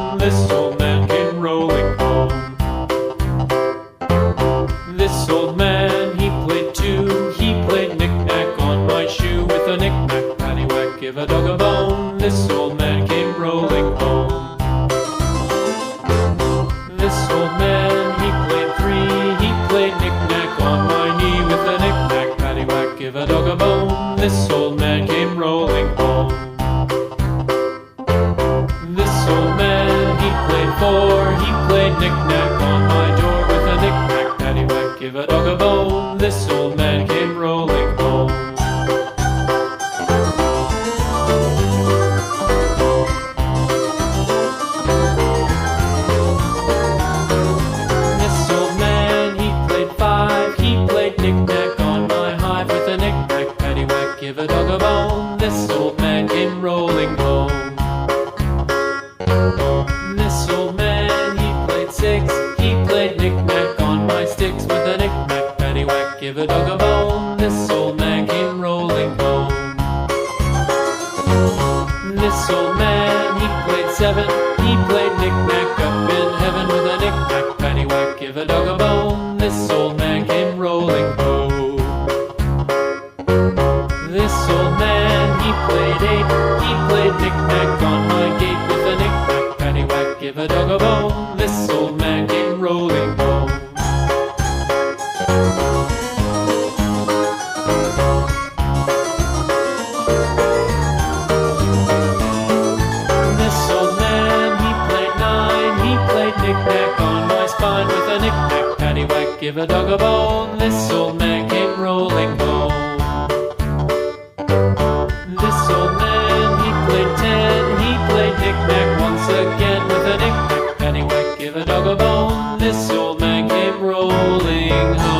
bone, this old man came rolling home. This old man, he played too. He played knick-knack on my shoe. With a knick-knack, paddywhack, give a dog a bone. This old man came rolling home. This old man, he played three. He played knick-knack on my knee. With a knick-knack, paddywhack, give a dog a bone. This old man came rolling home. This old man, he played four. He played knick-knack on my door. With a knick-knack, paddywhack, give a dog a bone. This old man came rolling home. This old man, he played five. He played knick-knack on my hive. With a knick-knack, paddywhack, give a dog a bone. This old man came rolling home. This old man, he played six. He played knick-knack on my sticks. With a knick-knack, paddywhack, give a dog a bone. This old man came rolling home. This old man, he played seven. He played knick-knack up in heaven. With a knick-knack, paddywhack, give a dog a bone. This old man came rolling home. This old man, he played eight. He played knick-knack on my gate. With a knick-knack, paddywhack, give a dog a bone. This old man came rolling home. This old man, he played nine. He played knick-knack on my spine. With a knick-knack, paddywhack, give a dog a bone. This old man came rolling home. This old man, he played ten. He played knick-knack once again. With a knick-knack, paddywhack, give a dog a bone. This old man came rolling home.